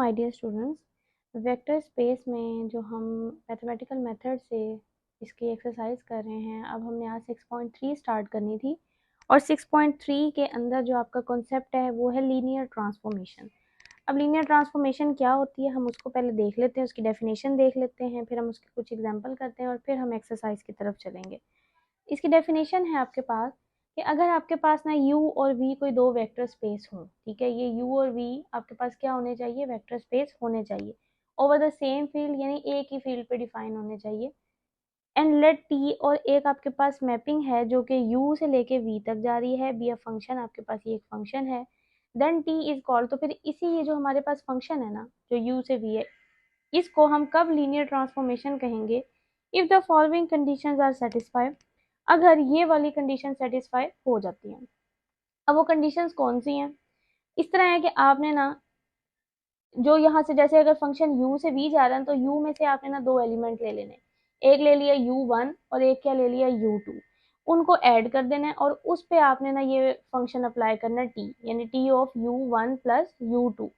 My dear students, vector space में जो हम मैथमेटिकल मेथड से इसकी एक्सरसाइज कर रहे हैं, अब हमने आज 6.3 स्टार्ट करनी थी। और 6.3 के अंदर जो आपका कॉन्सेप्ट है वो है लीनियर ट्रांसफॉर्मेशन। अब लीनियर ट्रांसफॉर्मेशन क्या होती है हम उसको पहले देख लेते हैं, उसकी डेफिनेशन देख लेते हैं, फिर हम उसके कुछ एग्जांपल करते हैं और फिर हम एक्सरसाइज की तरफ चलेंगे। इसकी डेफिनेशन है आपके पास कि अगर आपके पास ना u और v कोई दो वेक्टर स्पेस हों, ठीक है, ये u और v आपके पास क्या होने चाहिए, वेक्टर स्पेस होने चाहिए ओवर द सेम फील्ड, यानी एक ही फील्ड पे डिफाइन होने चाहिए। एंड लेट t और एक आपके पास मैपिंग है जो कि u से लेके v तक जा रही है, बी अ फंक्शन, आपके पास ये एक फंक्शन है। देन t इज कॉल्ड, तो फिर इसी ये जो हमारे पास फंक्शन है ना जो u से v है, इसको हम कब लीनियर ट्रांसफॉर्मेशन कहेंगे, if the following conditions are satisfied, अगर ये वाली कंडीशन सेटिस्फाई हो जाती है। अब वो कंडीशंस कौन सी हैं, इस तरह है कि आपने ना जो यहाँ से जैसे अगर फंक्शन u से v जा रहा है तो u में से आपने ना दो एलिमेंट ले लेने, एक ले लिया u1 और एक क्या ले लिया u2, उनको ऐड कर देना है और उस पे आपने ना ये फंक्शन अप्लाई करना है t, यानी t of u1 plus u2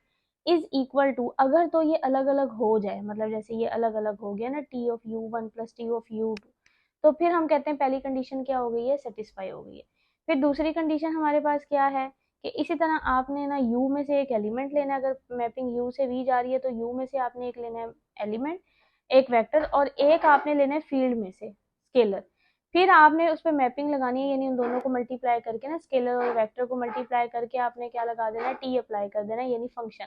is equal to, अगर तो ये अलग अलग हो जाए, मतलब जैसे ये अलग अलग हो गया ना t of u1 plus t of u2, तो फिर हम कहते हैं पहली कंडीशन क्या हो गई है, सेटिस्फाई हो गई है। फिर दूसरी कंडीशन हमारे पास क्या है कि इसी तरह आपने ना u में से एक एलिमेंट लेना है, अगर मैपिंग u से v जा रही है तो u में से आपने एक लेना है एलिमेंट, एक वेक्टर, और एक आपने लेना है फील्ड में से स्केलर। फिर आपने उस पर मैपिंग लगानी है, यानी उन दोनों को मल्टीप्लाई करके ना, स्केलर और वेक्टर को मल्टीप्लाई करके आपने क्या लगा देना है, t अप्लाई कर देना है, यानी फंक्शन।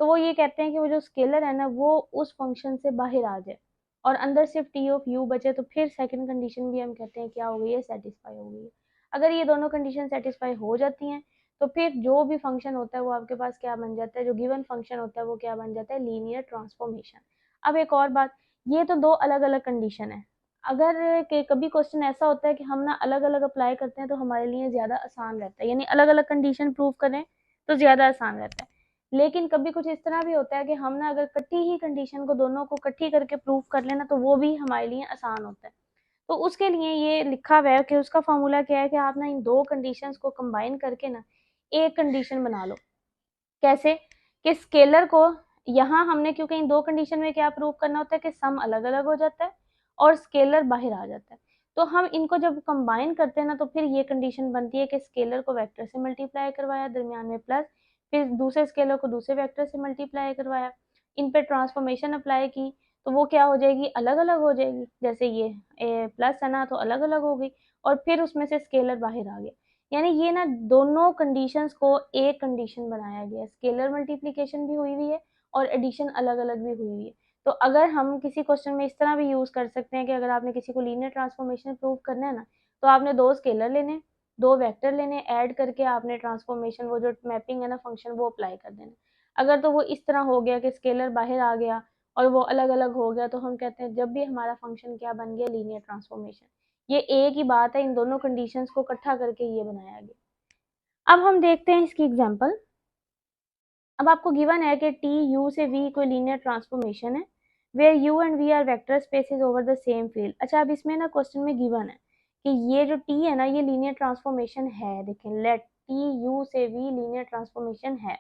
तो वो ये कहते हैं कि वो जो स्केलर है ना वो उस फंक्शन से बाहर आ जाए और अंदर सिर्फ t ऑफ u बचे, तो फिर सेकंड कंडीशन भी हम कहते हैं क्या हो गई है, सेटिस्फाई हो गई है। अगर ये दोनों कंडीशन सेटिस्फाई हो जाती हैं तो फिर जो भी फंक्शन होता है वो आपके पास क्या बन जाता है, जो गिवन फंक्शन होता है वो क्या बन जाता है, लीनियर ट्रांसफॉर्मेशन। अब एक और बात, ये तो दो अलग अलग कंडीशन है। अगर के कभी क्वेश्चन ऐसा होता है कि हम ना अलग अलग अप्लाई करते हैं तो हमारे लिए ज्यादा आसान रहता है, यानी अलग अलग कंडीशन प्रूव करें तो ज्यादा आसान रहता है। लेकिन कभी कुछ इस तरह भी होता है कि हम ना अगर इकट्ठी ही कंडीशन को दोनों को इकट्ठी करके प्रूव कर लेना तो वो भी हमारे लिए आसान होता है। तो उसके लिए ये लिखा हुआ है कि उसका फॉर्मूला क्या है कि आप ना इन दो कंडीशंस को कंबाइन करके ना एक कंडीशन बना लो। कैसे, कि स्केलर को यहाँ हमने, क्योंकि इन दो कंडीशन में क्या प्रूव करना होता है कि सम अलग अलग हो जाता है और स्केलर बाहर आ जाता है, तो हम इनको जब कंबाइन करते हैं ना तो फिर ये कंडीशन बनती है कि स्केलर को वेक्टर से मल्टीप्लाई करवाया, दरमियान में प्लस, फिर दूसरे स्केलर को दूसरे वेक्टर से मल्टीप्लाई करवाया, इन पे ट्रांसफॉर्मेशन अप्लाई की, तो वो क्या हो जाएगी, अलग अलग हो जाएगी। जैसे ये प्लस है ना तो अलग अलग हो गई और फिर उसमें से स्केलर बाहर आ गया, यानी ये ना दोनों कंडीशंस को एक कंडीशन बनाया गया है, स्केलर मल्टीप्लिकेशन भी हुई हुई है और एडिशन अलग अलग भी हुई हुई है। तो अगर हम किसी क्वेश्चन में इस तरह भी यूज कर सकते हैं कि अगर आपने किसी को लीनियर ट्रांसफॉर्मेशन प्रूव करना है ना तो आपने दो स्केलर लेने, दो वेक्टर लेने, ऐड करके आपने ट्रांसफॉर्मेशन वो जो मैपिंग है ना फंक्शन वो अप्लाई कर देना। अगर तो वो इस तरह हो गया कि स्केलर बाहर आ गया और वो अलग अलग हो गया तो हम कहते हैं जब भी हमारा फंक्शन क्या बन गया, लीनियर ट्रांसफॉर्मेशन। ये एक ही बात है, इन दोनों कंडीशंस को इकट्ठा करके ये बनाया गया। अब हम देखते हैं इसकी एग्जांपल। अब आपको गिवन है कि टी यू से वी कोई लीनियर ट्रांसफॉर्मेशन है where U and V are vector spaces over the same field. अच्छा, अब इसमें ना क्वेश्चन में गिवन है कि ये जो टी है ना ये लीनियर ट्रांसफॉर्मेशन है, देखें, लेट टी यू से वी लीनियर ट्रांसफॉर्मेशन है।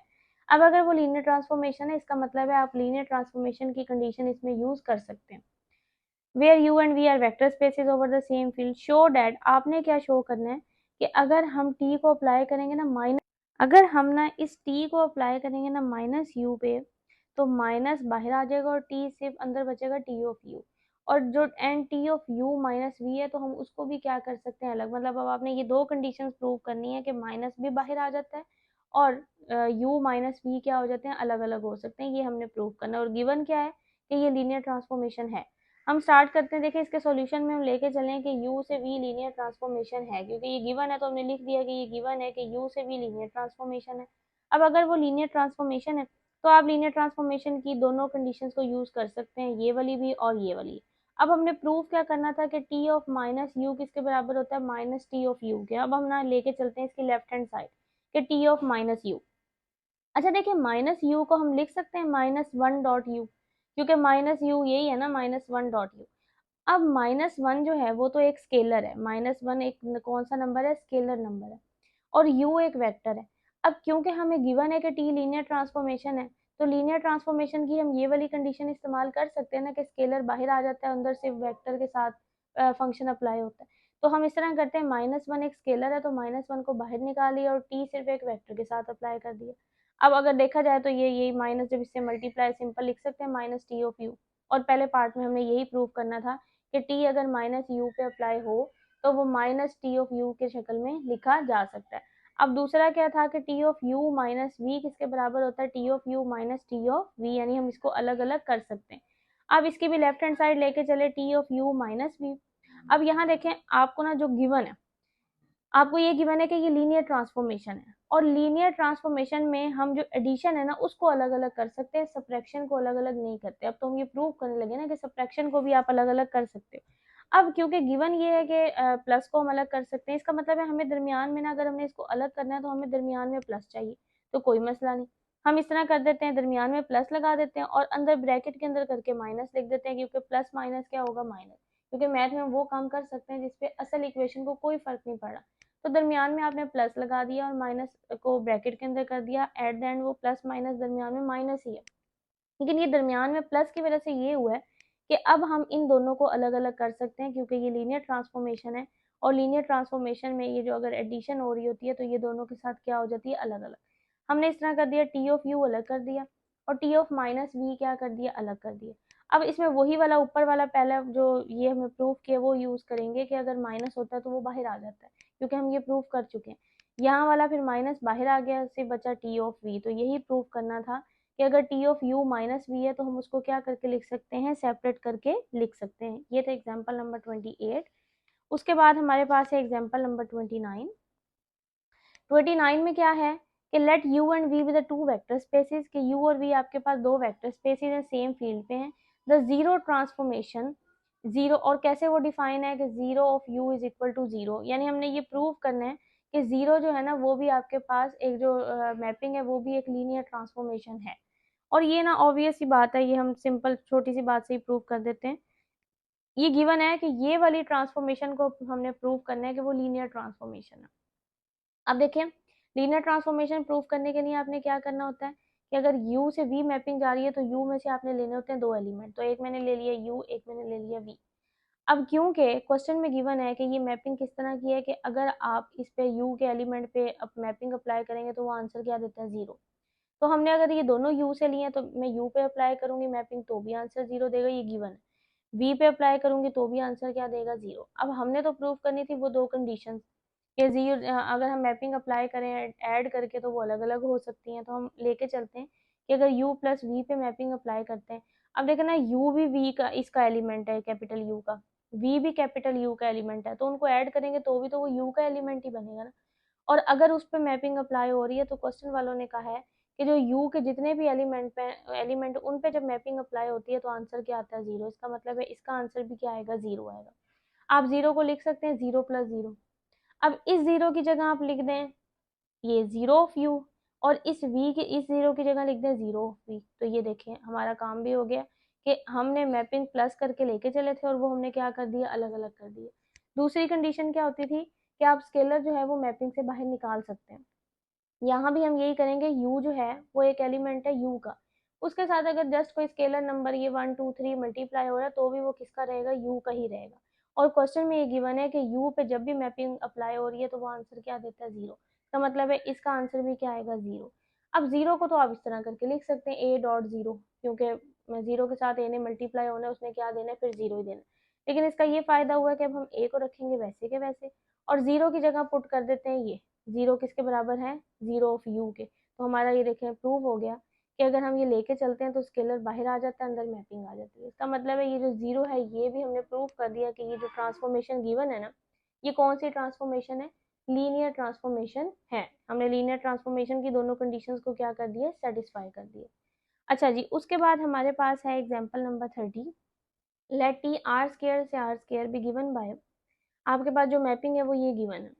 अब अगर वो लीनियर ट्रांसफॉर्मेशन है इसका मतलब है आप लीनियर ट्रांसफॉर्मेशन की कंडीशन इसमें यूज कर सकते हैं, where U and V are vector spaces over the same field. Show that, आपने क्या शो करना है कि अगर हम टी को अप्लाई करेंगे ना माइनस, अगर हम ना इस टी को अप्लाई करेंगे ना माइनस यू पे तो माइनस बाहर आ जाएगा और टी सिर्फ अंदर बचेगा टी ऑफ यू, और जो and T of U minus V है तो हम उसको भी क्या कर सकते हैं अलग, मतलब अब आपने ये दो कंडीशंस प्रूव करनी है कि माइनस भी बाहर आ जाता है और यू माइनस वी क्या हो जाते हैं, अलग अलग हो सकते हैं, ये हमने प्रूव करना है। और गिवन क्या है कि ये लीनियर ट्रांसफॉर्मेशन है। हम स्टार्ट करते हैं, देखिए इसके सॉल्यूशन में हम लेके चलें कि u से v लीनियर ट्रांसफॉर्मेशन है, क्योंकि ये गिवन है तो हमने लिख दिया कि ये गिवन है कि u से v लीनियर ट्रांसफॉर्मेशन है। अब अगर वो लीनियर ट्रांसफॉर्मेशन है तो आप लीनियर ट्रांसफॉर्मेशन की दोनों कंडीशंस को यूज कर सकते हैं, ये वाली भी और ये वाली। अब हमने प्रूफ क्या करना था कि t ऑफ माइनस यू किसके बराबर होता है, माइनस टी ऑफ यू के। अब हम ना लेके चलते हैं इसकी लेफ्ट हैंड साइड कि t ऑफ माइनस यू। अच्छा देखिए, माइनस यू को हम लिख सकते हैं माइनस वन डॉट यू, क्योंकि माइनस यू यही है ना, माइनस वन डॉट यू। अब माइनस वन जो है वो तो एक स्केलर है, माइनस वन एक कौन सा नंबर है, स्केलर नंबर है, और u एक वेक्टर है। अब क्योंकि हमें गिवन है कि t लीनियर ट्रांसफॉर्मेशन है तो लीनियर ट्रांसफॉर्मेशन की हम ये वाली कंडीशन इस्तेमाल कर सकते हैं ना कि स्केलर बाहर आ जाता है, अंदर से वेक्टर के साथ फंक्शन अप्लाई होता है। तो हम इस तरह करते हैं, -1 एक स्केलर है तो -1 को बाहर निकाल लिया और t सिर्फ एक वेक्टर के साथ अप्लाई कर दिया। अब अगर देखा जाए तो ये माइनस जब इससे मल्टीप्लाई सिंपल लिख सकते हैं माइनस टी ऑफ यू, और पहले पार्ट में हमने यही प्रूव करना था कि t अगर माइनस यू पे अप्लाई हो तो वो माइनस टी ऑफ यू के शक्ल में लिखा जा सकता है। अब दूसरा क्या था कि T of U minus V किसके बराबर होता है, T of U minus T of V, यानी हम इसको अलग अलग कर सकते हैं। अब इसकी भी लेफ्ट हैंड साइड लेके चले T of U minus V. अब यहाँ देखें आपको ना जो गिवन है, आपको ये गिवन है कि ये लीनियर ट्रांसफॉर्मेशन है, और लीनियर ट्रांसफॉर्मेशन में हम जो एडिशन है ना उसको अलग अलग कर सकते हैं, सब्ट्रैक्शन को अलग अलग नहीं करते। अब तो हम ये प्रूव करने लगे ना कि सब्ट्रैक्शन को भी आप अलग अलग कर सकते हो। अब क्योंकि गिवन ये है कि प्लस को हम अलग कर सकते हैं, इसका मतलब है हमें दरमियान में ना, अगर हमने इसको अलग करना है तो हमें दरमियान में प्लस चाहिए, तो कोई मसला नहीं, हम इस तरह कर देते हैं, दरमियान में प्लस लगा देते हैं और अंदर ब्रैकेट के अंदर करके माइनस लिख देते हैं, क्योंकि प्लस माइनस क्या होगा, माइनस, क्योंकि मैथ में वो काम कर सकते हैं जिसपे असल इक्वेशन को कोई फर्क नहीं पड़ा। तो दरमियान में आपने प्लस लगा दिया और माइनस को ब्रैकेट के अंदर कर दिया, एट द एंड वो प्लस माइनस दरमियान में माइनस ही है, लेकिन ये दरमियान में प्लस की वजह से ये हुआ है कि अब हम इन दोनों को अलग अलग कर सकते हैं, क्योंकि ये लीनियर ट्रांसफॉर्मेशन है, और लीनियर ट्रांसफॉर्मेशन में ये जो अगर एडिशन हो रही होती है तो ये दोनों के साथ क्या हो जाती है, अलग अलग। हमने इस तरह कर दिया, टी ऑफ यू अलग कर दिया और टी ऑफ माइनस वी क्या कर दिया, अलग कर दिया। अब इसमें वही वाला ऊपर वाला पहला जो ये हमें प्रूफ किया वो यूज करेंगे कि अगर माइनस होता है तो वो बाहर आ जाता है, क्योंकि हम ये प्रूफ कर चुके हैं। यहाँ वाला फिर माइनस बाहर आ गया, सिर्फ बचा टी ऑफ वी, तो यही प्रूफ करना था कि अगर T of U minus V है तो हम उसको क्या करके लिख सकते हैं, सेपरेट करके लिख सकते हैं। ये था एग्जाम्पल नंबर 28। उसके बाद हमारे पास है एग्जाम्पल नंबर 29। 29 में क्या है कि let u and v with two vector spaces, कि u और v आपके पास दो वेक्टर स्पेसेस हैं, सेम फील्ड पे हैं। द जीरो ट्रांसफॉर्मेशन, जीरो, और कैसे वो डिफाइन है कि zero of u is equal to zero, यानी हमने ये प्रूव करना है कि जीरो जो है ना वो भी आपके पास एक जो मैपिंग है वो भी एक लीनियर ट्रांसफॉर्मेशन है। और ये ना ऑब्वियस सी बात है, ये हम सिंपल छोटी सी बात से ही प्रूव कर देते हैं। ये गिवन है कि ये वाली ट्रांसफॉर्मेशन को हमने प्रूव करना है कि वो लीनियर ट्रांसफॉर्मेशन है। अब देखिए, लीनियर ट्रांसफॉर्मेशन प्रूव करने के लिए आपने क्या करना होता है कि अगर u से v मैपिंग जा रही है तो u में से आपने लेने होते हैं दो एलिमेंट, तो एक मैंने ले लिया u, एक मैंने ले लिया v। अब क्योंकि क्वेश्चन में गिवन है कि ये मैपिंग किस तरह की है कि अगर आप इस पे u के एलिमेंट पे मैपिंग अप्लाई करेंगे तो वो आंसर क्या देता है, जीरो। तो हमने अगर ये दोनों u से लिए तो मैं u पे अप्लाई करूंगी मैपिंग तो भी आंसर जीरो देगा, ये गिवन है। v पे अप्लाई करूंगी तो भी आंसर क्या देगा, जीरो। अब हमने तो प्रूव करनी थी वो दो कंडीशन कि जीरो अगर हम मैपिंग अप्लाई करें ऐड करके तो वो अलग अलग हो सकती हैं, तो हम लेके चलते हैं कि अगर u प्लस वी पे मैपिंग अप्लाई करते हैं। अब देखना u भी v का इसका एलिमेंट है, कैपिटल U का, v भी कैपिटल U का एलिमेंट है, तो उनको ऐड करेंगे तो भी तो वो u का एलिमेंट ही बनेगा ना। और अगर उस पर मैपिंग अप्लाई हो रही है तो क्वेश्चन वालों ने कहा है कि जो u के जितने भी एलिमेंट उन पे जब मैपिंग अप्लाई होती है तो आंसर क्या आता है, जीरो। इसका मतलब है इसका आंसर भी क्या आएगा, जीरो आएगा। आप जीरो को लिख सकते हैं जीरो प्लस जीरो। अब इस जीरो की जगह आप लिख दें ये जीरो ऑफ यू, और इस v के इस जीरो की जगह लिख दें जीरो ऑफ v, तो ये देखें हमारा काम भी हो गया कि हमने मैपिंग प्लस करके लेके चले थे और वो हमने क्या कर दिया, अलग अलग कर दिया। दूसरी कंडीशन क्या होती थी कि आप स्केलर जो है वो मैपिंग से बाहर निकाल सकते हैं। यहाँ भी हम यही करेंगे, u जो है वो एक एलिमेंट है u का, उसके साथ अगर जस्ट कोई स्केलर नंबर ये 1 2 3 मल्टीप्लाई हो रहा है तो भी वो किसका रहेगा, u का ही रहेगा। और क्वेश्चन में ये गिवन है कि u पे जब भी मैपिंग अप्लाई हो रही है तो वो आंसर क्या देता है, जीरो। तो मतलब है इसका आंसर भी क्या आएगा, जीरो। अब जीरो को तो आप इस तरह करके लिख सकते हैं a डॉट जीरो, क्योंकि जीरो के साथ a ने मल्टीप्लाई होना है, उसने क्या देना है, फिर जीरो ही देना है। लेकिन इसका ये फायदा हुआ कि अब हम a को रखेंगे वैसे के वैसे, और जीरो की जगह पुट कर देते हैं ये जीरो किसके बराबर है, जीरो ऑफ यू के। तो हमारा ये देखें प्रूव हो गया कि अगर हम ये लेके चलते हैं तो स्केलर बाहर आ जाता है, अंदर मैपिंग आ जाती है। इसका मतलब है ये जो जीरो है ये भी हमने प्रूव कर दिया कि ये जो ट्रांसफॉर्मेशन गिवन है ना, ये कौन सी ट्रांसफॉर्मेशन है, लीनियर ट्रांसफॉर्मेशन है। हमने लीनियर ट्रांसफॉर्मेशन की दोनों कंडीशंस को क्या कर दिया, सेटिस्फाई कर दिया। अच्छा जी, उसके बाद हमारे पास है example number 30। Let T R square से आर स्केयर भी गिवन बाय, आपके पास जो मैपिंग है वो ये गिवन है।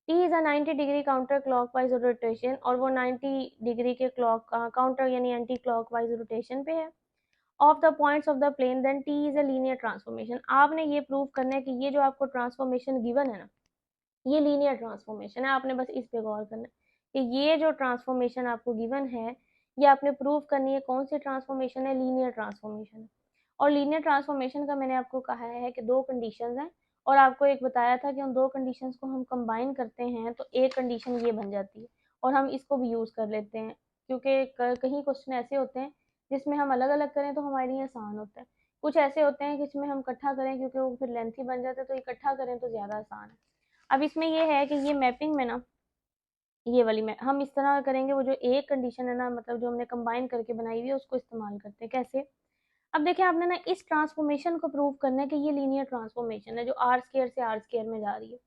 T is a 90 degree counter clockwise rotation, और वो 90 डिग्री के क्लॉक काउंटर यानी एंटी क्लॉकवाइज रोटेशन पे है of the points of the plane, then T is a linear transformation. आपने ये प्रूव करना है कि ये जो आपको ट्रांसफॉर्मेशन गिवन है ना, ये लीनियर ट्रांसफॉर्मेशन है। आपने बस इस पे गौर करना है कि ये जो ट्रांसफॉर्मेशन आपको गिवन है ये आपने प्रूव करनी है। कौन सी ट्रांसफॉर्मेशन है? Linear transformation. और लीनियर ट्रांसफॉर्मेशन का मैंने आपको कहा है कि दो कंडीशंस हैं, और आपको एक बताया था कि उन दो कंडीशंस को हम कंबाइन करते हैं तो एक कंडीशन ये बन जाती है, और हम इसको भी यूज़ कर लेते हैं, क्योंकि कहीं क्वेश्चन ऐसे होते हैं जिसमें हम अलग अलग करें तो हमारे लिए आसान होता है, कुछ ऐसे होते हैं जिसमें हम इकट्ठा करें क्योंकि वो फिर लेंथी बन जाता है, तो इकट्ठा करें तो ज़्यादा आसान है। अब इसमें ये है कि ये मैपिंग में ना, ये वाली में हम इस तरह करेंगे, वो जो एक कंडीशन है ना, मतलब जो हमने कंबाइन करके बनाई हुई है उसको इस्तेमाल करते हैं। कैसे? अब देखिए, आपने ना इस ट्रांसफॉर्मेशन को प्रूव करना है कि ये लीनियर ट्रांसफॉर्मेशन है जो आर स्क्वायर से आर स्क्वायर में जा रही है।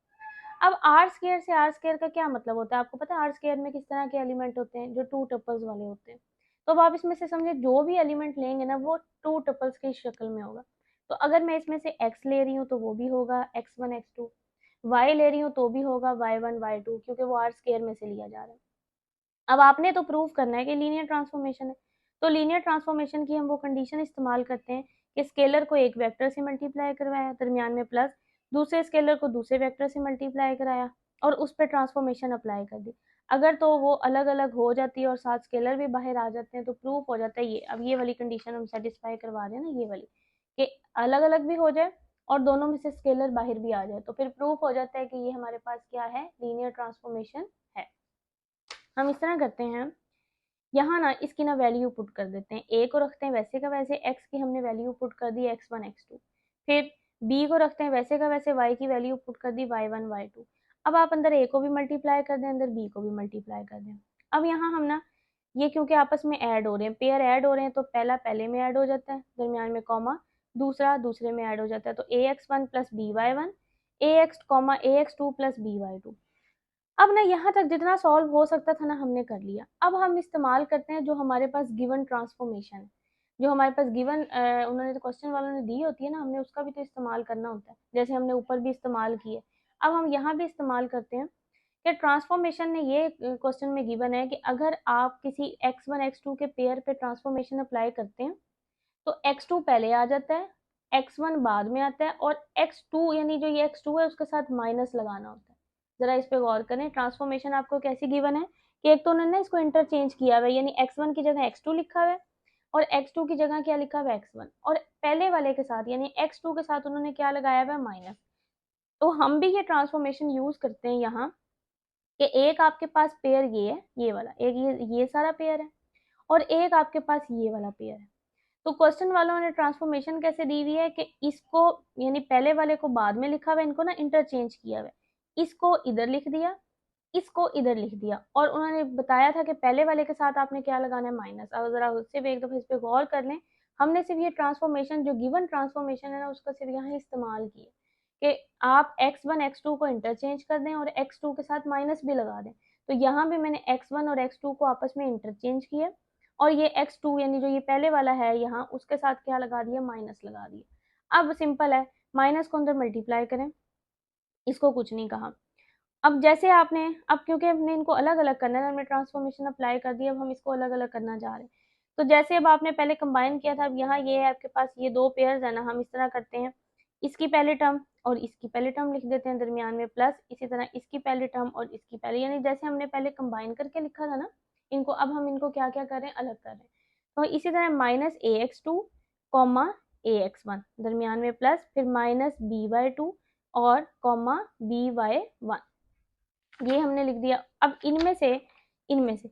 अब आर स्क्वायर से आर स्क्वायर का क्या मतलब होता है? आपको पता है आर स्क्वायर में किस तरह के एलिमेंट होते हैं? जो टू टपल्स वाले होते हैं। तो अब आप इसमें से समझे, जो भी एलिमेंट लेंगे ना वो टू टपल्स की शक्ल में होगा। तो अगर मैं इसमें से x ले रही हूँ तो वो भी होगा x1 x2, y ले रही हूँ तो भी होगा y1 y2, क्योंकि वो आर स्क्वायर में से लिया जा रहा है। अब आपने तो प्रूव करना है कि लीनियर ट्रांसफॉर्मेशन है, तो लीनियर ट्रांसफॉर्मेशन की हम वो कंडीशन इस्तेमाल करते हैं कि स्केलर को एक वेक्टर से मल्टीप्लाई करवाया, दरमियान में प्लस, दूसरे स्केलर को दूसरे वेक्टर से मल्टीप्लाई कराया और उस पर ट्रांसफॉर्मेशन अप्लाई कर दी। अगर तो वो अलग अलग हो जाती है और साथ स्केलर भी बाहर आ जाते हैं तो प्रूफ हो जाता है ये। अब ये वाली कंडीशन हम सेटिस्फाई करवा रहे हैं ना, ये वाली, कि अलग अलग भी हो जाए और दोनों में से स्केलर बाहर भी आ जाए, तो फिर प्रूफ हो जाता है कि ये हमारे पास क्या है, लीनियर ट्रांसफॉर्मेशन है। हम इस तरह करते हैं, यहाँ ना इसकी ना वैल्यू पुट कर देते हैं, ए को रखते हैं वैसे का वैसे, एक्स की हमने वैल्यू पुट कर दी x1 x2, फिर बी को रखते हैं वैसे का वैसे, वाई की वैल्यू पुट कर दी y1 y2। अब आप अंदर ए को भी मल्टीप्लाई कर दें, अंदर बी को भी मल्टीप्लाई कर दें। अब यहाँ हम ना ये क्योंकि आपस में ऐड हो रहे हैं, पेयर ऐड हो रहे हैं, तो पहला पहले में ऐड हो जाता है, दरमियान में कॉमा, दूसरा दूसरे में ऐड हो जाता है, तो ax1 plus by1, ax comma ax2 plus by2। अब ना यहाँ तक जितना सॉल्व हो सकता था ना हमने कर लिया। अब हम इस्तेमाल करते हैं जो हमारे पास गिवन ट्रांसफॉर्मेशन है, जो हमारे पास गिवन उन्होंने तो क्वेश्चन वालों ने दी होती है ना, हमने उसका भी तो इस्तेमाल करना होता है, जैसे हमने ऊपर भी इस्तेमाल किए। अब हम यहाँ भी इस्तेमाल करते हैं कि ट्रांसफॉर्मेशन ने ये क्वेश्चन में गिवन है कि अगर आप किसी x1 x2 के पेयर पे ट्रांसफॉर्मेशन अप्लाई करते हैं तो x2 पहले आ जाता है, x1 बाद में आता है, और x2 यानी जो ये x2 है उसके साथ माइनस लगाना होता है। जरा इस पे गौर करें, ट्रांसफॉर्मेशन आपको कैसी गिवन है कि एक तो उन्होंने इसको इंटरचेंज किया हुआ है, यानी x1 की जगह x2 लिखा हुआ है और x2 की जगह क्या लिखा हुआ है, x1, और पहले वाले के साथ यानी x2 के साथ उन्होंने क्या लगाया हुआ है, माइनस। तो हम भी ये ट्रांसफॉर्मेशन यूज करते हैं यहाँ कि एक आपके पास पेयर ये है, ये वाला एक, ये सारा पेयर है, और एक आपके पास ये वाला पेयर है। तो क्वेश्चन वालों ने ट्रांसफॉर्मेशन कैसे दी हुई है कि इसको यानी पहले वाले को बाद में लिखा हुआ है, इनको ना इंटरचेंज किया हुआ है, इसको इधर लिख दिया, इसको इधर लिख दिया, और उन्होंने बताया था कि पहले वाले के साथ आपने क्या लगाना है, माइनस। अब जरा सिर्फ एक दफा इस पे गौर कर लें, हमने सिर्फ ये ट्रांसफॉर्मेशन जो गिवन ट्रांसफॉर्मेशन है ना उसका सिर्फ यहाँ इस्तेमाल किया कि आप x1 x2 को इंटरचेंज कर दें और x2 के साथ माइनस भी लगा दें। तो यहाँ भी मैंने x1 और x2 को आपस में इंटरचेंज किया और ये x2 यानी जो ये पहले वाला है यहाँ उसके साथ क्या लगा दिया, माइनस लगा दिया। अब सिंपल है, माइनस को अंदर मल्टीप्लाई करें, इसको कुछ नहीं कहा। अब जैसे आपने, अब क्योंकि हमने इनको अलग अलग करना है, हमने ट्रांसफॉर्मेशन अप्लाई कर दी, अब हम इसको अलग अलग करना चाह रहे हैं। तो जैसे अब आपने पहले कंबाइन किया था, अब यहाँ ये है आपके पास, ये दो पेयर्स है ना, हम इस तरह करते हैं, इसकी पहले टर्म और इसकी पहले टर्म लिख देते हैं, दरमियान में प्लस, इसी तरह इसकी पहली टर्म और इसकी पहले, यानी जैसे हमने पहले कंबाइन करके लिखा था ना इनको, अब हम इनको क्या क्या कर रहे हैं, अलग कर रहे हैं। तो इसी तरह माइनस ax2 कॉमा ax1, दरमियान में प्लस, फिर माइनस by2 और कॉमा by1, ये हमने लिख दिया। अब इनमें से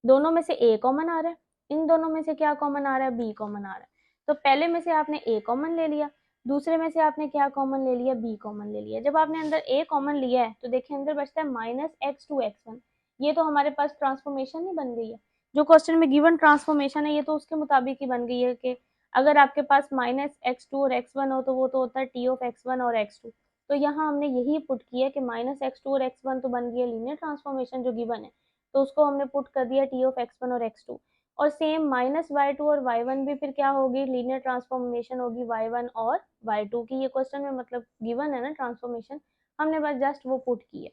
दोनों में से a कॉमन आ रहा है, इन दोनों में से क्या कॉमन आ रहा है, b कॉमन आ रहा है। तो पहले में से आपने a कॉमन ले लिया, दूसरे में से आपने क्या कॉमन ले लिया, b कॉमन ले लिया। जब आपने अंदर a कॉमन लिया है तो देखिए अंदर बचता है माइनस x2 x1, ये तो हमारे पास ट्रांसफॉर्मेशन ही बन गई है, जो क्वेश्चन में गिवन ट्रांसफॉर्मेशन है ये तो उसके मुताबिक ही बन गई है कि अगर आपके पास माइनस x2 और x1 हो तो वो तो होता है t ऑफ x1 और x2। तो यहाँ हमने यही पुट किया कि माइनस x2 और x1 तो बन गया लीनियर ट्रांसफॉर्मेशन जो गिवन है, तो उसको हमने पुट कर दिया t ऑफ x1 और x2, और सेम माइनस y2 और y1 भी फिर क्या होगी, लीनियर ट्रांसफॉर्मेशन होगी y1 और y2 की। ये क्वेश्चन में मतलब गिवन है ना ट्रांसफॉर्मेशन, हमने बस जस्ट वो पुट की है।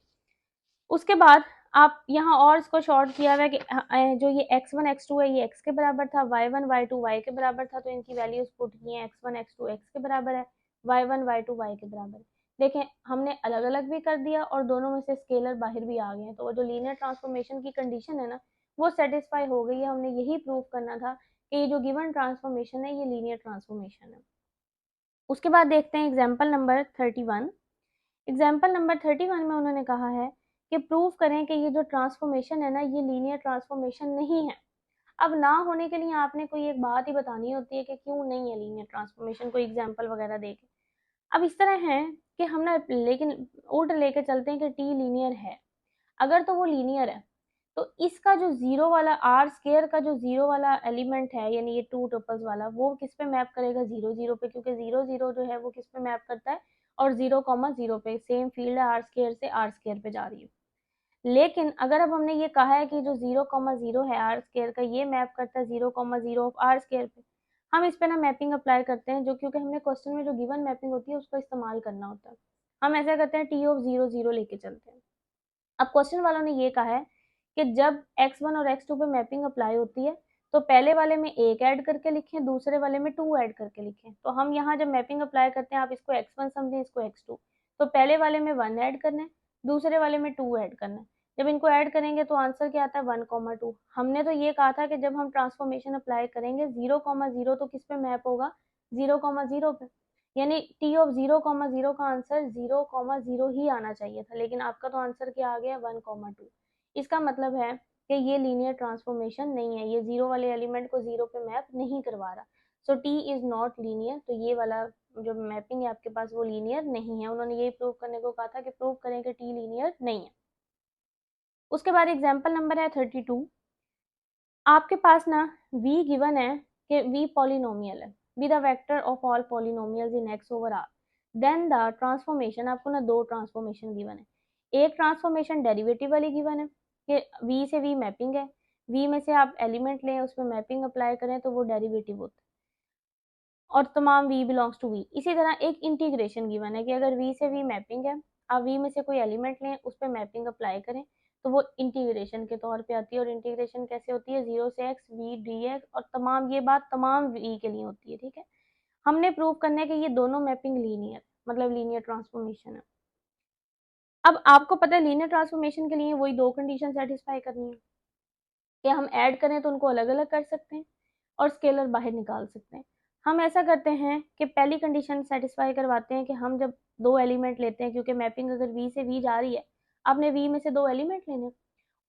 उसके बाद आप यहाँ और इसको शॉर्ट किया हुआ है कि जो ये x1 x2 है ये x के बराबर था, y1 y2 y के बराबर था, तो इनकी वैल्यूज पुट की है, x1 x2 x के बराबर है, y1 y2 y के बराबर है। देखें हमने अलग अलग भी कर दिया और दोनों में से स्केलर बाहर भी आ गए हैं, तो वो जो लीनियर ट्रांसफॉर्मेशन की कंडीशन है ना वो सेटिस्फाई हो गई है। हमने यही प्रूव करना था कि ये जो गिवन ट्रांसफॉर्मेशन है ये लीनियर ट्रांसफॉर्मेशन है। उसके बाद देखते हैं एग्जाम्पल नंबर 31। एग्जाम्पल नंबर 31 में उन्होंने कहा है कि प्रूव करें कि ये जो ट्रांसफॉर्मेशन है ना ये लीनियर ट्रांसफॉर्मेशन नहीं है। अब ना होने के लिए आपने कोई एक बात ही बतानी होती है कि क्यों नहीं है लीनियर ट्रांसफॉर्मेशन, कोई एग्जाम्पल वगैरह देके। अब इस तरह है कि हम ना लेकिन उल्ट लेके चलते हैं कि टी लीनियर है। अगर तो वो लीनियर है तो इसका जो जीरो वाला आर स्केयर का जो जीरो वाला एलिमेंट है यानी ये टू टपल्स वाला वो किस पे मैप करेगा, जीरो जीरो पे, क्योंकि जीरो जीरो जो है वो किस पे मैप करता है और जीरो कॉमा जीरो पे, सेम फील्ड है आर स्केयर से आर स्केयर पे जा रही है। लेकिन अगर अब हमने ये कहा है कि जो जीरो कॉमा जीरो है आर स्केयर का ये मैप करता है zero comma zero of R square पे, हम इस पे ना मैपिंग अप्लाई करते हैं, जो क्योंकि हमने क्वेश्चन में जो गिवन मैपिंग होती है उसको इस्तेमाल करना होता है। हम ऐसा करते हैं टी ऑफ जीरो जीरो लेके चलते हैं। अब क्वेश्चन वालों ने ये कहा है कि जब x1 और x2 पे मैपिंग अप्लाई होती है तो पहले वाले में एक ऐड करके लिखें, दूसरे वाले में टू ऐड करके लिखें। तो हम यहाँ जब मैपिंग अप्लाई करते हैं, आप इसको x1 समझें, इसको x2, तो पहले वाले में 1 ऐड करना है, दूसरे वाले में 2 ऐड करना है। जब इनको ऐड करेंगे तो आंसर क्या आता है 1,2। हमने तो ये कहा था कि जब हम ट्रांसफॉर्मेशन अप्लाई करेंगे 0,0 तो किस पे मैप होगा, 0,0 पे, यानी टी ऑफ 0,0 का आंसर 0,0 ही आना चाहिए था, लेकिन आपका तो आंसर क्या आ गया 1,2। इसका मतलब है कि ये लीनियर ट्रांसफॉर्मेशन नहीं है, ये जीरो वाले एलिमेंट को जीरो पे मैप नहीं करवा रहा। So T is not linear. तो ये वाला जो मैपिंग है आपके पास वो लीनियर नहीं है। उन्होंने यही प्रूव करने को कहा था कि प्रूव करें कि टी लीनियर नहीं है। उसके बाद एग्जाम्पल नंबर है 32। आपके पास ना v गिवन है कि v पॉलिनोमियल है, be the vector of all polynomials in x over r। Then the transformation, आपको ना दो ट्रांसफॉर्मेशन गिवन है। एक ट्रांसफॉर्मेशन डेरिवेटिव वाली गिवन है कि v से v मैपिंग है, v में से आप एलिमेंट लें उसमें मैपिंग अप्लाई करें तो वो डेरिवेटिव होता है और तमाम v बिलोंग्स टू v। इसी तरह एक इंटीग्रेशन गिवन है कि अगर v से v मैपिंग है, आप v में से कोई एलिमेंट लें उस पर मैपिंग अप्लाई करें तो वो इंटीग्रेशन के तौर पे आती है। और इंटीग्रेशन कैसे होती है, 0 से x v dx, और तमाम ये बात तमाम v के लिए होती है, ठीक है। हमने प्रूव करना है कि ये दोनों मैपिंग लीनियर, मतलब लीनियर ट्रांसफॉर्मेशन है। अब आपको पता है लीनियर ट्रांसफॉर्मेशन के लिए वही दो कंडीशन सेटिस्फाई करनी है कि हम ऐड करें तो उनको अलग अलग कर सकते हैं और स्केलर बाहर निकाल सकते हैं। हम ऐसा करते हैं कि पहली कंडीशन सेटिस्फाई करवाते हैं कि हम जब दो एलिमेंट लेते हैं, क्योंकि मैपिंग अगर v से v जा रही है, आपने v में से दो एलिमेंट लेने,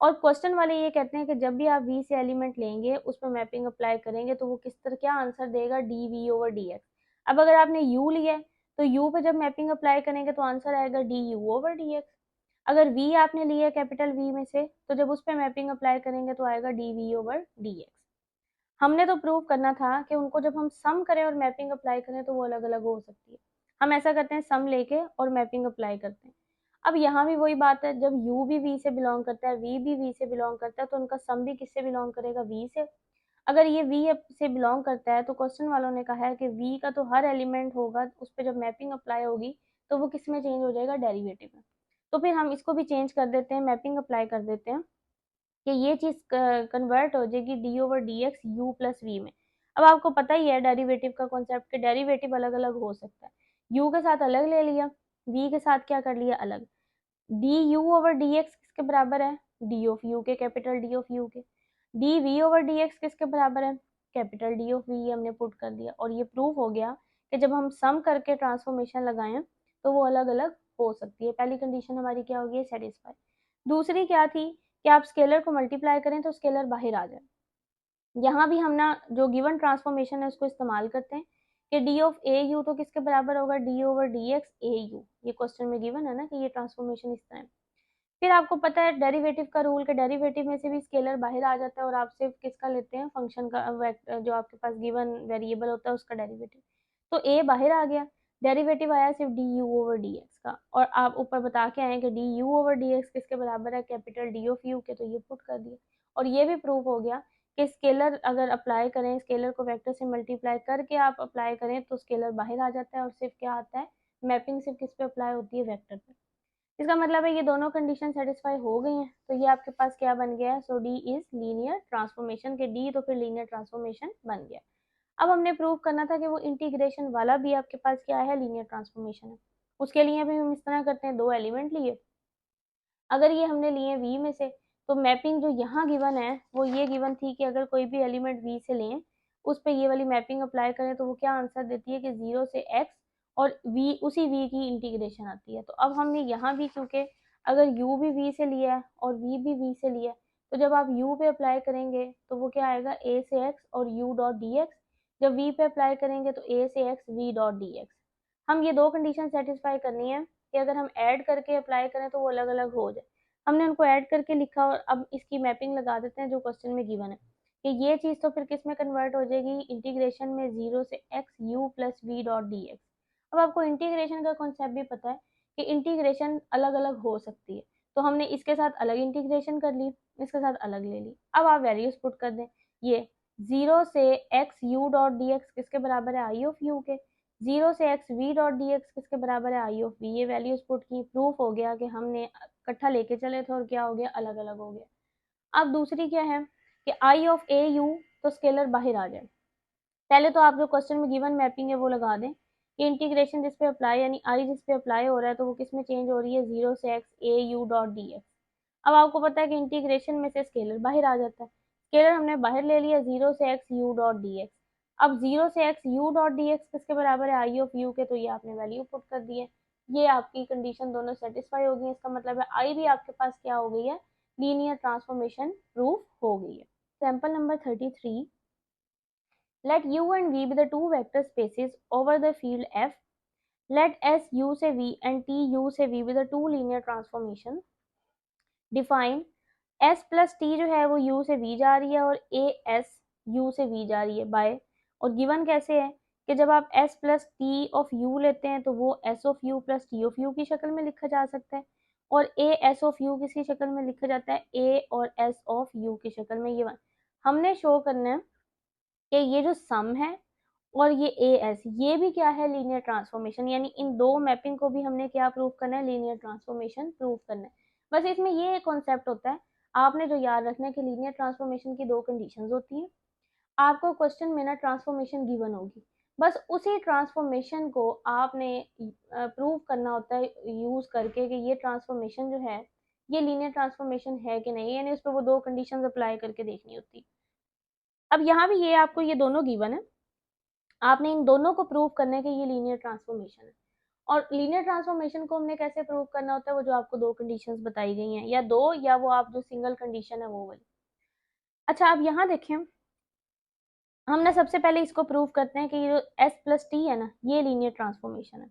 और क्वेश्चन वाले ये कहते हैं कि जब भी आप v से एलिमेंट लेंगे उस पर मैपिंग अप्लाई करेंगे तो वो किस तरह क्या आंसर देगा, dv ओवर dx। अब अगर आपने u लिया है तो u पे जब मैपिंग अप्लाई करेंगे तो आंसर आएगा du ओवर dx। अगर v आपने लिया है कैपिटल V में से तो जब उस पर मैपिंग अप्लाई करेंगे तो आएगा dv ओवर dx। हमने तो प्रूव करना था कि उनको जब हम सम करें और मैपिंग अप्लाई करें तो वो अलग अलग हो सकती है। हम ऐसा करते हैं सम लेके और मैपिंग अप्लाई करते हैं। अब यहाँ भी वही बात है, जब u भी v से बिलोंग करता है, v भी v से बिलोंग करता है, तो उनका सम भी किससे बिलोंग करेगा, v से। अगर ये v से बिलोंग करता है तो क्वेश्चन वालों ने कहा है कि v का तो हर एलिमेंट होगा, उस पर जब मैपिंग अप्लाई होगी तो वो किस में चेंज हो जाएगा, डेरिवेटिव में। तो फिर हम इसको भी चेंज कर देते हैं, मैपिंग अप्लाई कर देते हैं कि ये चीज कन्वर्ट हो जाएगी D over D X U plus V में। अब आपको पता ही है डेरिवेटिव का कॉन्सेप्ट, के डेरिवेटिव अलग अलग हो सकता है। यू के साथ अलग ले लिया, वी के साथ क्या कर लिया, अलग। D U over D X किसके बराबर है, डी ऑफ यू के, कैपिटल डी ऑफ यू के। D V over D X किसके बराबर है, कैपिटल डी ऑफ वी, हमने पुट कर दिया। और ये प्रूफ हो गया कि जब हम सम करके ट्रांसफॉर्मेशन लगाएं तो वो अलग अलग हो सकती है। पहली कंडीशन हमारी क्या होगी, सेटिस्फाई। दूसरी क्या थी कि आप स्केलर को मल्टीप्लाई करें तो स्केलर बाहर आ जाए। यहाँ भी हम ना जो गिवन ट्रांसफॉर्मेशन है उसको इस्तेमाल करते हैं कि डी ऑफ ए यू तो किसके बराबर होगा, D over D x A you. ये क्वेश्चन में गिवन है ना कि ये ट्रांसफॉर्मेशन इस तरह है। फिर आपको पता है डेरिवेटिव का रूल, के डेरिवेटिव में से भी स्केलर बाहर आ जाता है और आप सिर्फ किसका लेते हैं, फंक्शन का, जो आपके पास गिवन वेरिएबल होता है उसका डेरिवेटिव। तो ए बाहर आ गया, डेरिवेटिव आया सिर्फ D U over D x का, और आप ऊपर बता के आए कि D U over D X किसके बराबर है, कैपिटल डी ऑफ यू के, तो ये पुट कर दिया। और ये भी प्रूफ हो गया कि स्केलर अगर अप्लाई करें, स्केलर को वेक्टर से मल्टीप्लाई करके आप अप्लाई करें तो स्केलर बाहर आ जाता है और सिर्फ क्या आता है, मैपिंग सिर्फ किस पे अप्लाई होती है, वेक्टर पे। इसका मतलब है ये दोनों कंडीशन सेटिस्फाई हो गई हैं, तो ये आपके पास क्या बन गया है, सो डी इज लीनियर ट्रांसफॉर्मेशन के, डी तो फिर लीनियर ट्रांसफॉर्मेशन बन गया। अब हमने प्रूव करना था कि वो इंटीग्रेशन वाला भी आपके पास क्या है, लीनियर ट्रांसफॉर्मेशन है। उसके लिए भी हम इस तरह करते हैं, दो एलिमेंट लिए, अगर ये हमने लिए v में से तो मैपिंग जो यहाँ गिवन है वो ये गिवन थी कि अगर कोई भी एलिमेंट v से लें उस पर ये वाली मैपिंग अप्लाई करें तो वो क्या आंसर देती है कि 0 से x और v उसी v की इंटीग्रेशन आती है। तो अब हमने यहाँ भी क्योंकि अगर u भी v से लिया है और v भी v से लिया है तो जब आप u पे अप्लाई करेंगे तो वो क्या आएगा a से x और u डॉट dx, जब v पे अप्लाई करेंगे तो a से x v डॉट dx। हम ये दो कंडीशन सेटिस्फाई करनी है कि अगर हम ऐड करके अप्लाई करें तो वो अलग अलग हो जाए। हमने उनको ऐड करके लिखा और अब इसकी मैपिंग लगा देते हैं जो क्वेश्चन में गिवन है कि ये चीज़ तो फिर किस में कन्वर्ट हो जाएगी, इंटीग्रेशन में 0 से x u plus V dot D x. अब आपको इंटीग्रेशन का कॉन्सेप्ट भी पता है कि इंटीग्रेशन अलग अलग हो सकती है, तो हमने इसके साथ अलग इंटीग्रेशन कर ली, इसके साथ अलग ले ली। अब आप वैल्यूज पुट कर दें, ये 0 से x u dot D X किसके बराबर है आई ऑफ यू के, 0 से x v dot D X किसके बराबर है आई ऑफ v। ये वैल्यूज पुट की, प्रूफ हो गया कि हमने इकट्ठा लेके चले थे और क्या हो गया अलग अलग हो गया। अब दूसरी क्या है कि आई ऑफ ए यू, तो स्केलर बाहर आ जाए। पहले तो आप जो क्वेश्चन में गिवन मैपिंग है वो लगा दें कि इंटीग्रेशन जिस पे अप्लाई यानी आई जिस पे अप्लाई हो रहा है तो वो किस में चेंज हो रही है 0 से x a u dot D x. अब आपको पता है कि इंटीग्रेशन में से स्केलर बाहर आ जाता है, स्केलर हमने बाहर ले लिया 0 से x u dot D x. अब 0 से x u dot D X किसके बराबर है आई ऑफ u के, तो ये आपने वैल्यू पुट कर दी है। ये आपकी कंडीशन दोनों सेटिस्फाई हो गई, इसका मतलब है आई भी आपके पास क्या हो गई है, लीनियर ट्रांसफॉर्मेशन प्रूफ हो गई है। Sample number 33, let u and v be the two vector spaces over the field f, let s u से v and t u से v be the two linear transformation, define s plus t जो है वो u से v जा रही है और a s u से v जा रही है बाय, और गिवन कैसे है कि जब आप s plus t of u लेते हैं तो वो s of u plus t of u की शक्ल में लिखा जा सकता है और a s ऑफ u किसी शक्ल में लिखा जाता है a और s ऑफ u की शक्ल में। ये हमने शो करना है कि ये जो सम है और ये ए एस ये भी क्या है लीनियर ट्रांसफॉर्मेशन, यानी इन दो मैपिंग को भी हमने क्या प्रूव करना है, लीनियर ट्रांसफॉर्मेशन प्रूव करना है। बस इसमें ये कॉन्सेप्ट होता है, आपने जो याद रखना है कि लीनियर ट्रांसफॉर्मेशन की दो कंडीशंस होती हैं। आपको क्वेश्चन में ना ट्रांसफॉर्मेशन गिवन होगी, बस उसी ट्रांसफॉर्मेशन को आपने प्रूव करना होता है यूज करके कि ये ट्रांसफॉर्मेशन जो है ये लीनियर ट्रांसफॉर्मेशन है कि नहीं, यानी उस पर वो दो कंडीशंस अप्लाई करके देखनी होती है। अब यहाँ भी ये आपको ये दोनों गिवन है, आपने इन दोनों को प्रूव करना है कि ये लीनियर ट्रांसफॉर्मेशन है। और लीनियर ट्रांसफॉर्मेशन को हमने कैसे प्रूव करना होता है, वो जो आपको दो कंडीशंस बताई गई हैं, या दो या वो आप जो सिंगल कंडीशन है वो वाली। अच्छा अब यहाँ देखें, हमने सबसे पहले इसको प्रूव करते हैं कि ये जो s प्लस टी है ना ये लीनियर ट्रांसफॉर्मेशन है,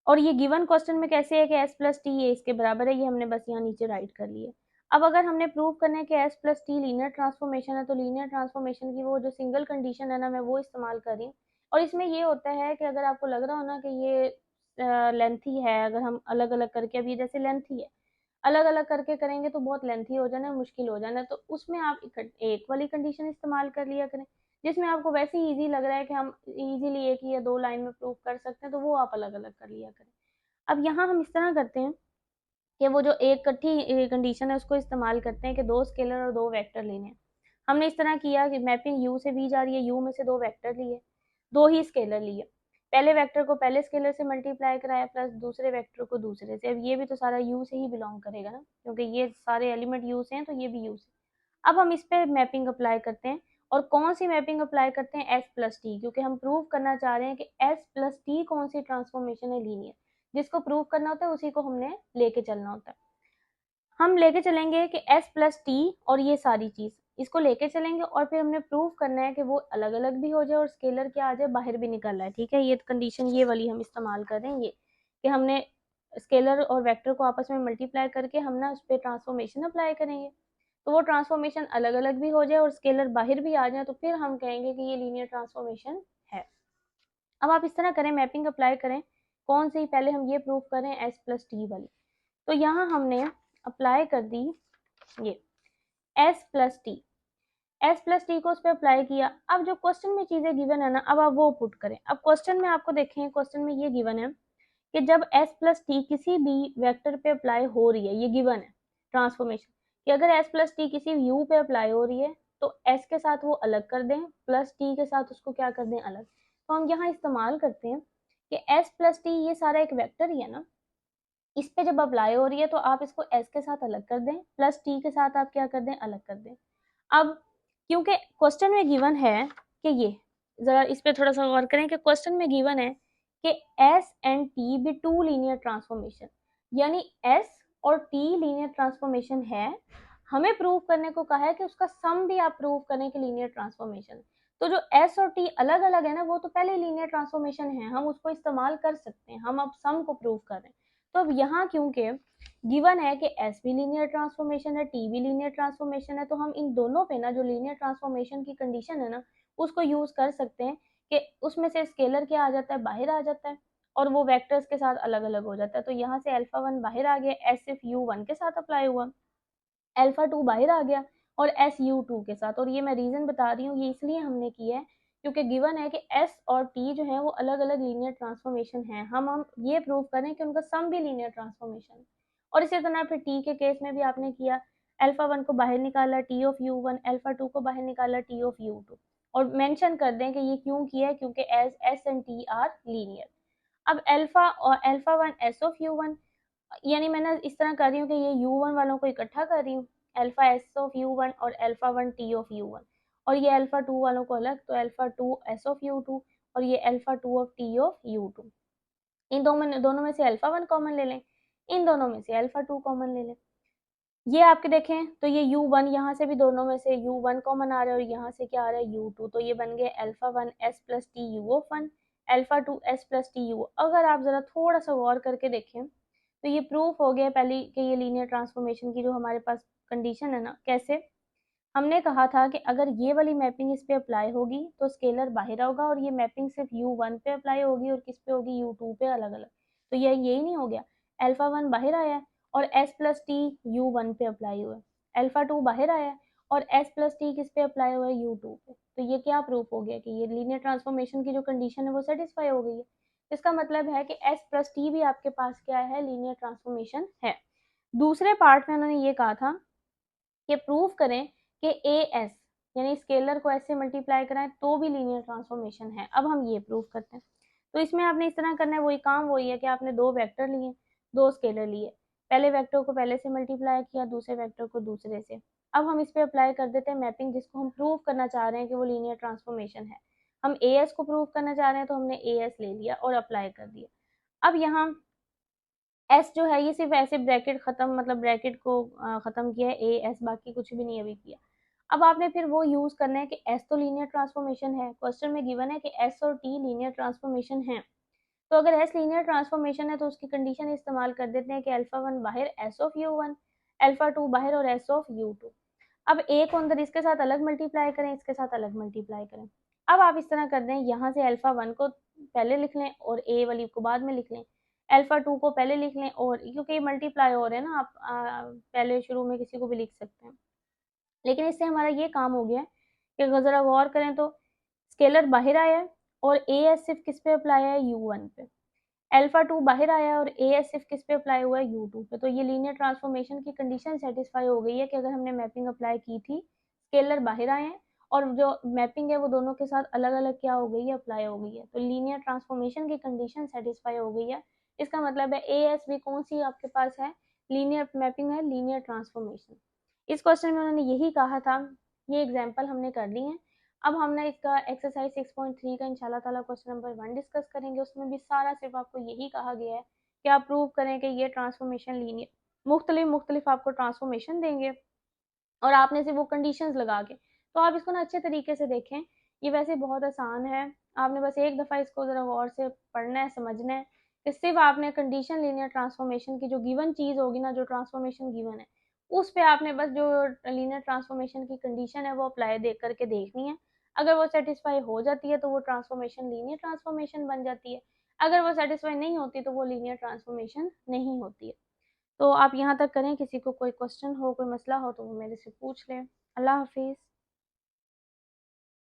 और ये गिवन क्वेश्चन में कैसे है कि s प्लस टी ये इसके बराबर है, ये हमने बस यहाँ नीचे राइट कर लिया। अब अगर हमने प्रूव करना है कि s plus T linear transformation है तो लीनियर ट्रांसफॉर्मेशन की वो जो सिंगल कंडीशन है ना मैं वो इस्तेमाल कर रही हूँ। और इसमें ये होता है कि अगर आपको लग रहा हो ना कि ये लेंथी है, अगर हम अलग अलग करके, अभी जैसे लेंथी है अलग अलग करके करेंगे तो बहुत लेंथी हो जाना, मुश्किल हो जाना, तो उसमें आप एक वाली कंडीशन इस्तेमाल कर लिया करें, जिसमें आपको वैसे ही इजी लग रहा है कि हम इजीली एक या दो लाइन में प्रूव कर सकते हैं तो वो आप अलग अलग कर लिया करें। अब यहाँ हम इस तरह करते हैं कि वो जो एक इकट्ठी कंडीशन है उसको इस्तेमाल करते हैं कि दो स्केलर और दो वेक्टर लेने हैं। हमने इस तरह किया कि मैपिंग u से v जा रही है, u में से दो वेक्टर लिए, दो ही स्केलर लिए, पहले वेक्टर को पहले स्केलर से मल्टीप्लाई कराया प्लस दूसरे वेक्टर को दूसरे से। अब ये भी तो सारा u से ही बिलोंग करेगा ना, क्योंकि ये सारे एलिमेंट u से हैं तो ये भी u से। अब हम इस पे मैपिंग अप्लाई करते हैं, और कौन सी मैपिंग अप्लाई करते हैं, s प्लस टी, क्योंकि हम प्रूव करना चाह रहे हैं कि s प्लस टी कौन सी ट्रांसफॉर्मेशन है लीनियर, जिसको प्रूव करना होता है उसी को हमने लेके चलना होता है। हम लेके चलेंगे कि s प्लस टी और ये सारी चीज इसको लेके चलेंगे और फिर हमने प्रूव करना है कि वो अलग अलग भी हो जाए और स्केलर क्या आ जाए बाहर भी निकल रहा है। ठीक है, ये कंडीशन ये वाली हम इस्तेमाल कर रहे हैं, ये कि हमने स्केलर और वेक्टर को आपस में मल्टीप्लाई करके हम ना उस पर ट्रांसफॉर्मेशन अप्लाई करेंगे, तो वो ट्रांसफॉर्मेशन अलग अलग भी हो जाए और स्केलर बाहर भी आ जाए, तो फिर हम कहेंगे कि ये लीनियर ट्रांसफॉर्मेशन है। अब आप इस तरह करें, मैपिंग अप्लाई करें, कौन सी, पहले हम ये प्रूव करें s प्लस टी वाली। तो यहाँ हमने अप्लाई कर दी ये s प्लस टी को उस पर अप्लाई किया। अब जो क्वेश्चन में चीजें गिवन है ना, अब आप वो पुट करें। अब क्वेश्चन में आपको देखें, क्वेश्चन में ये गिवन है कि जब s प्लस टी किसी भी वेक्टर पे अप्लाई हो रही है, ये गिवन है ट्रांसफॉर्मेशन कि अगर s प्लस टी किसी u पे अप्लाई हो रही है तो s के साथ वो अलग कर दें, प्लस t के साथ उसको क्या कर दें, अलग। तो हम यहाँ इस्तेमाल करते हैं कि s प्लस टी ये सारा एक वेक्टर ही है ना, इस पे जब अप्लाई हो रही है तो आप इसको एस के साथ अलग कर दें, प्लस टी के साथ आप क्या कर दें, अलग कर दें। अब क्योंकि क्वेश्चन में गिवन है कि ये, जरा इस पे थोड़ा सा गौर करें कि क्वेश्चन में गिवन है कि S and T be two linear transformation, यानी एस और टी लीनियर ट्रांसफॉर्मेशन है, हमें प्रूव करने को कहा है कि उसका सम भी आप प्रूव करें कि लीनियर ट्रांसफॉर्मेशन। तो जो एस और टी अलग अलग है ना, वो तो पहले लीनियर ट्रांसफॉर्मेशन है, हम उसको इस्तेमाल कर सकते हैं, हम अब सम को प्रूव कर रहे हैं। तो अब यहाँ क्योंकि गिवन है कि एस भी लीनियर ट्रांसफॉर्मेशन है, टी भी लीनियर ट्रांसफॉर्मेशन है, तो हम इन दोनों पे ना जो लीनियर ट्रांसफॉर्मेशन की कंडीशन है ना, उसको यूज कर सकते हैं कि उसमें से स्केलर क्या आ जाता है, बाहर आ जाता है, और वो वेक्टर्स के साथ अलग अलग हो जाता है। तो यहाँ से अल्फा वन बाहर आ गया, एस सिर्फ यू वन के साथ अप्लाई हुआ, अल्फा टू बाहर आ गया और एस यू टू के साथ। और ये मैं रीजन बता रही हूँ, ये इसलिए हमने किया है क्योंकि गिवन है कि एस और टी जो है वो अलग अलग लीनियर ट्रांसफॉर्मेशन है, हम ये प्रूव करें कि उनका सम भी लीनियर ट्रांसफॉर्मेशन है। और इसी तरह फिर टी के केस में भी आपने किया, अल्फा वन को बाहर निकाला T of U one, alpha two को बाहर निकाला टी ऑफ यू टू, और मेंशन कर दें कि ये क्यों किया है, क्योंकि as S and T are linear. अब अल्फा और alpha one S of U one, यानी मैंने इस तरह कर रही हूँ कि ये यू वन वालों को इकट्ठा कर रही हूँ, alpha S of U one और alpha one T of U one, और ये अल्फा टू वालों को अलग, तो alpha two S of U two और ये alpha two of T of U two. इन दोनों में से अल्फा वन कॉमन ले लें, इन दोनों में से अल्फा टू कॉमन ले लें। ये आपके देखें तो ये यू वन, यहाँ से भी दोनों में से यू वन कॉमन आ रहा है और यहाँ से क्या आ रहा है, यू टू, तो ये बन गए alpha one S plus T U of one, alpha two S plus T U. अगर आप जरा थोड़ा सा गौर करके देखें तो ये प्रूफ हो गया पहले कि ये लीनियर ट्रांसफॉर्मेशन की जो हमारे पास कंडीशन है ना, कैसे हमने कहा था कि अगर ये वाली मैपिंग इस पे अप्लाई होगी तो स्केलर बाहर होगा, और ये मैपिंग सिर्फ यू वन पे अप्लाई होगी और किस पे होगी, यू टू पे अलग अलग। तो ये यही नहीं हो गया, अल्फा वन बाहर आया और S plus T U one पे अप्लाई हुआ, अल्फा टू बाहर आया और एस प्लस टी किस पे अप्लाई हुआ है, यू टू पे। तो ये क्या प्रूफ हो गया कि ये लीनियर ट्रांसफॉर्मेशन की जो कंडीशन है वो सेटिस्फाई हो गई है। इसका मतलब है कि एस प्लस टी भी आपके पास क्या है, लीनियर ट्रांसफॉर्मेशन है। दूसरे पार्ट में उन्होंने ये कहा था कि प्रूव करें कि ए एस, यानी स्केलर को ऐसे मल्टीप्लाई कराएं तो भी लीनियर ट्रांसफॉर्मेशन है। अब हम ये प्रूव करते हैं। तो इसमें आपने इस तरह करना है, वही काम वही है कि आपने दो वेक्टर लिए, दो स्केलर लिए, पहले वेक्टर को पहले से मल्टीप्लाई किया, दूसरे वेक्टर को दूसरे से। अब हम इस पे अप्लाई कर देते हैं मैपिंग, जिसको हम प्रूव करना चाह रहे हैं कि वो लीनियर ट्रांसफॉर्मेशन है। हम ए एस को प्रूव करना चाह रहे हैं तो हमने ए एस ले लिया और अप्लाई कर दिया। अब यहाँ एस जो है ये सिर्फ ऐसे ब्रैकेट खत्म, मतलब ब्रैकेट को खत्म किया है, ए एस, बाकी कुछ भी नहीं अभी किया। अब आपने फिर वो यूज करना है कि एस तो लीनियर ट्रांसफॉर्मेशन है, क्वेश्चन में गिवन है कि एस और टी लीनियर ट्रांसफॉर्मेशन है, तो अगर एस लीनियर ट्रांसफॉर्मेशन है तो उसकी कंडीशन इस्तेमाल कर देते हैं कि अल्फा वन बाहर S of U one, alpha to बाहर और एस ऑफ यू टू। अब ए को अंदर इसके साथ अलग मल्टीप्लाई करें, इसके साथ अलग मल्टीप्लाई करें। अब आप इस तरह कर दें, यहाँ से अल्फा वन को पहले लिख लें और ए वाली को बाद में लिख लें, अल्फा टू को पहले लिख लें, और क्योंकि मल्टीप्लाई हो रहे हैं ना, आप पहले शुरू में किसी को भी लिख सकते हैं। लेकिन इससे हमारा ये काम हो गया है कि अगर जरा गौर करें तो स्केलर बाहर आया है और ए एस सिर्फ किस पे अप्लाई है, यू वन पे, अल्फा टू बाहर आया और ए एस सिर्फ किस पे अप्लाई हुआ है, यू टू पे। तो ये लीनियर ट्रांसफॉर्मेशन की कंडीशन सेटिस्फाई हो गई है कि अगर हमने मैपिंग अप्लाई की थी, स्केलर बाहर आए हैं और जो मैपिंग है वो दोनों के साथ अलग अलग क्या हो गई है, अप्लाई हो गई है, तो लीनियर ट्रांसफॉर्मेशन की कंडीशन सेटिस्फाई हो गई है। इसका मतलब है ए एस भी कौन सी आपके पास है, लीनियर मैपिंग है, लीनियर ट्रांसफॉर्मेशन। इस क्वेश्चन में उन्होंने यही कहा था, ये एग्जाम्पल हमने कर ली है। अब हमने इसका एक्सरसाइज 6.3 का इंशाल्लाह ताला क्वेश्चन नंबर 1 डिस्कस करेंगे। उसमें भी सारा सिर्फ आपको यही कहा गया है कि आप प्रूव करें कि ये ट्रांसफॉर्मेशन लीनियर, मुख्तलिफ आपको ट्रांसफॉर्मेशन देंगे और आपने सिर्फ वो कंडीशंस लगा के, तो आप इसको ना अच्छे तरीके से देखें। ये वैसे बहुत आसान है, आपने बस एक दफ़ा इसको ज़रा गौर से पढ़ना है, समझना है कि सिर्फ आपने कंडीशन लीनियर ट्रांसफॉर्मेशन की जो गिवन चीज़ होगी ना, जो ट्रांसफॉर्मेशन गिवन है, उस पे आपने बस जो लीनियर ट्रांसफॉर्मेशन की कंडीशन है वो अप्लाई देख करके देखनी है। अगर वो सेटिस्फाई हो जाती है तो वो ट्रांसफॉर्मेशन लीनियर ट्रांसफॉर्मेशन बन जाती है, अगर वो सेटिस्फाई नहीं होती तो वो लीनियर ट्रांसफॉर्मेशन नहीं होती है। तो आप यहाँ तक करें, किसी को कोई क्वेश्चन हो, कोई मसला हो तो वो मेरे से पूछ लें। अल्लाह हाफिज़।